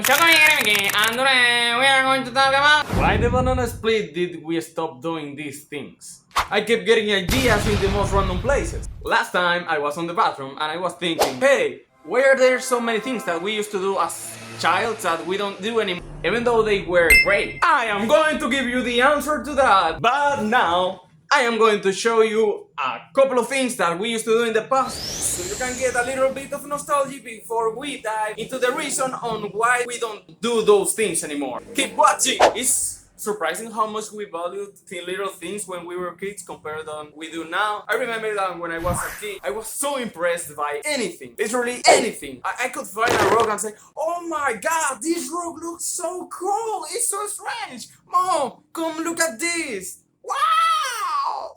Shoku-Meki, and today we are going to talk about why the banana split did we stop doing these things. I kept getting ideas in the most random places. Last time I was on the bathroom and I was thinking, hey, why are there so many things that we used to do as child that we don't do anymore, even though they were great? I am going to give you the answer to that, but now I am going to show you a couple of things that we used to do in the past so you can get a little bit of nostalgia before we dive into the reason on why we don't do those things anymore. Keep watching! It's surprising how much we valued the little things when we were kids compared to what we do now. I remember that when I was a kid, I was so impressed by anything, literally anything. I could find a rock and say, oh my god, this rock looks so cool, it's so strange. Mom, come look at this. Wow!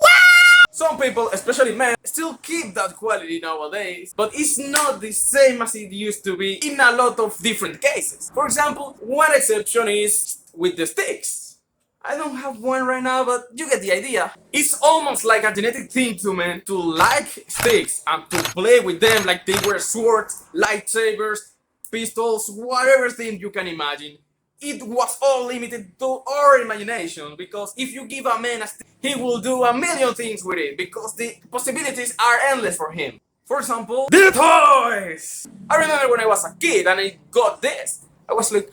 Some people, especially men, still keep that quality nowadays, but it's not the same as it used to be in a lot of different cases. For example, one exception is with the sticks. I don't have one right now, but you get the idea. It's almost like a genetic thing to men to like sticks and to play with them like they were swords, lightsabers, pistols, whatever thing you can imagine. It was all limited to our imagination, because if you give a man a stick, he will do a million things with it, because the possibilities are endless for him. For example, the toys! I remember when I was a kid and I got this, I was like,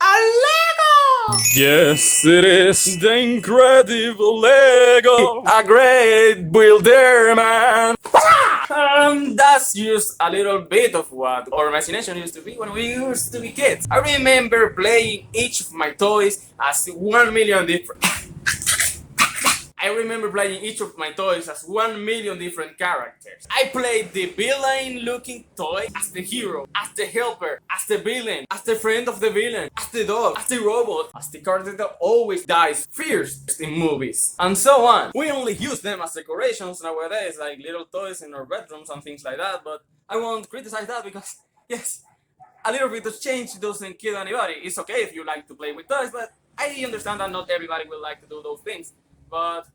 a Lego! Yes, it is the incredible Lego! A great builder, man! That's just a little bit of what our imagination used to be when we used to be kids. I remember playing each of my toys as 1 million different characters. I played the villain looking toy as the hero, as the helper, as the villain, as the friend of the villain, as the dog, as the robot, as the character that always dies first in movies, and so on. We only use them as decorations nowadays, like little toys in our bedrooms and things like that, but I won't criticize that because, yes, a little bit of change doesn't kill anybody. It's okay if you like to play with toys, but I understand that not everybody will like to do those things. But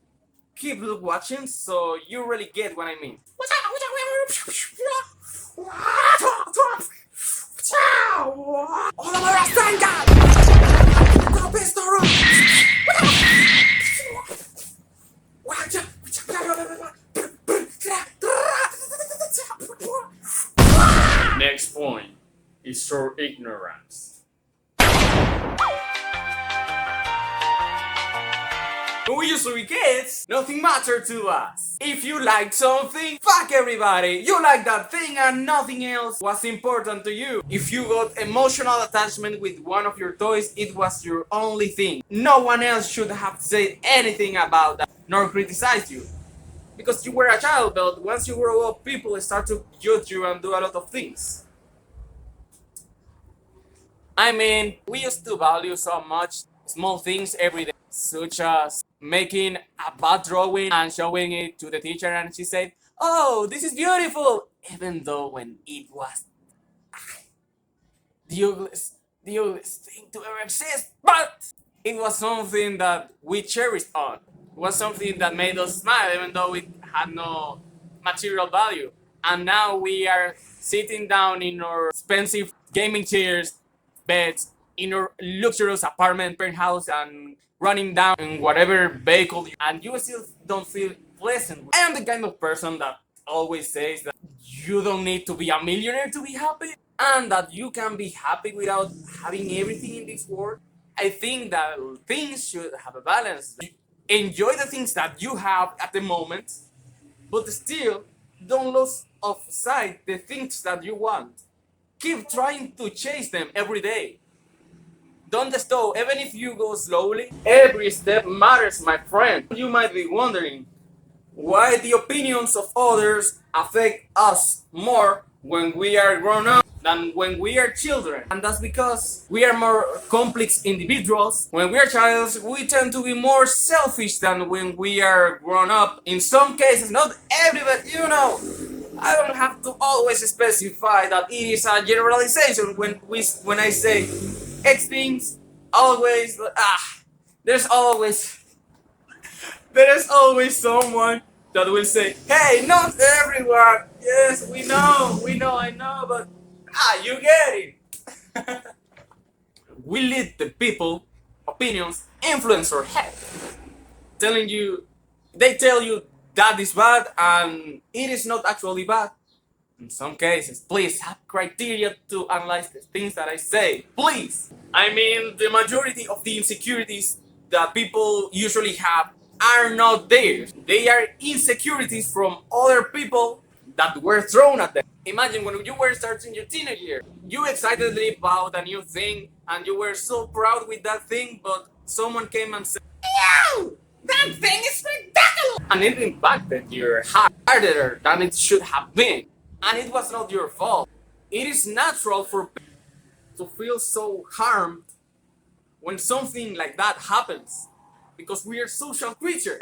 keep watching so you really get what I mean. Next point is your ignorance. When we used to be kids, nothing mattered to us. If you liked something, fuck everybody. You liked that thing and nothing else was important to you. If you got emotional attachment with one of your toys, it was your only thing. No one else should have said anything about that, nor criticized you. Because you were a child, but once you grow up, people start to judge you and do a lot of things. I mean, we used to value so much small things every day, such as making a bad drawing and showing it to the teacher and she said, oh, this is beautiful, even though when it was the ugliest thing to ever exist, but it was something that we cherished on. It was something that made us smile even though it had no material value. And now we are sitting down in our expensive gaming chairs, beds, in our luxurious apartment, penthouse, and running down in whatever vehicle, and you still don't feel pleasant. I am the kind of person that always says that you don't need to be a millionaire to be happy, and that you can be happy without having everything in this world. I think that things should have a balance. Enjoy the things that you have at the moment, but still don't lose of sight the things that you want. Keep trying to chase them every day. Don't stop, even if you go slowly. Every step matters, my friend. You might be wondering why the opinions of others affect us more when we are grown up than when we are children. And that's because we are more complex individuals. When we are childs, we tend to be more selfish than when we are grown up. In some cases, not everybody, you know. I don't have to always specify that it is a generalization when I say X things, always, there's always someone that will say, hey, not everyone, yes, we know, I know, but Ah, you get it! We lead the people, opinions, influence our head, telling you, they tell you that is bad and it is not actually bad. In some cases, please have criteria to analyze the things that I say. Please! I mean, the majority of the insecurities that people usually have are not theirs. They are insecurities from other people that were thrown at them. Imagine when you were starting your teenage year, you excitedly about a new thing and you were so proud with that thing, but someone came and said, "Yo, that thing is ridiculous!" And it impacted your heart harder than it should have been. And it was not your fault. It is natural for people to feel so harmed when something like that happens, because we are social creatures.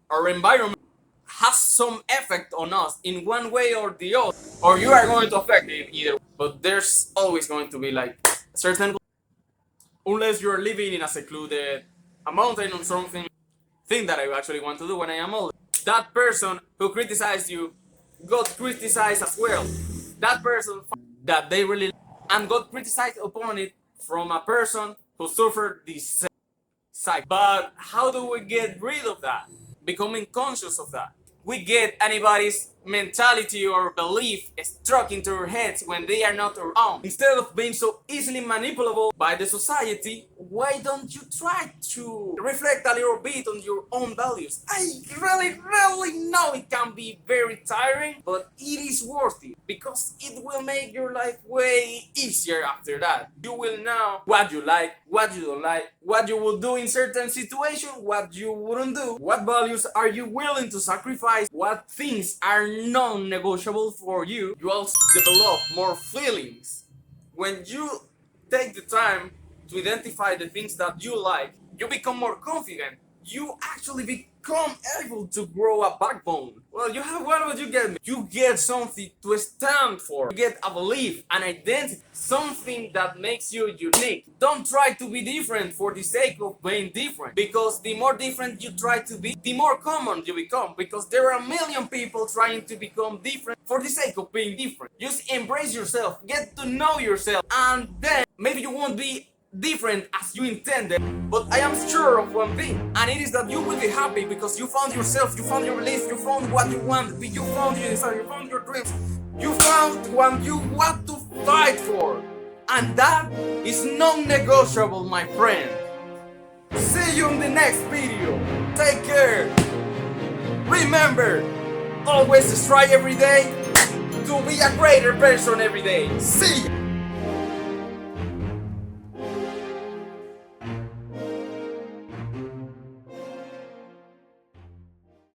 Our environment has some effect on us in one way or the other, or you are going to affect it either. But there's always going to be like certain, unless you're living in a secluded a mountain or something, thing that I actually want to do when I am old. That person who criticized you got criticized as well. That person that they really and got criticized upon it from a person who suffered this psych. But how do we get rid of that? Becoming conscious of that. We get anybody's mentality or belief struck into our heads when they are not our own. Instead of being so easily manipulable by the society, why don't you try to reflect a little bit on your own values? I really know it can be very tiring, but it is worth it because it will make your life way easier after that. You will know what you like, what you don't like, what you will do in certain situations, what you wouldn't do, what values are you willing to sacrifice, what things are non-negotiable for you. You also develop more feelings. When you take the time to identify the things that you like, you become more confident. You actually become able to grow a backbone. Well, you have what you get. You get something to stand for. You get a belief, an identity, something that makes you unique. Don't try to be different for the sake of being different, because the more different you try to be, the more common you become, because there are a million people trying to become different for the sake of being different. Just embrace yourself, get to know yourself, and then maybe you won't be different as you intended, but I am sure of one thing, and it is that you will be happy because you found yourself, you found your belief, you found what you want to be, you found your desire, you found your dreams, you found what you want to fight for, and that is non-negotiable, my friend. See you in the next video. Take care. Remember, always strive every day to be a greater person every day. See you.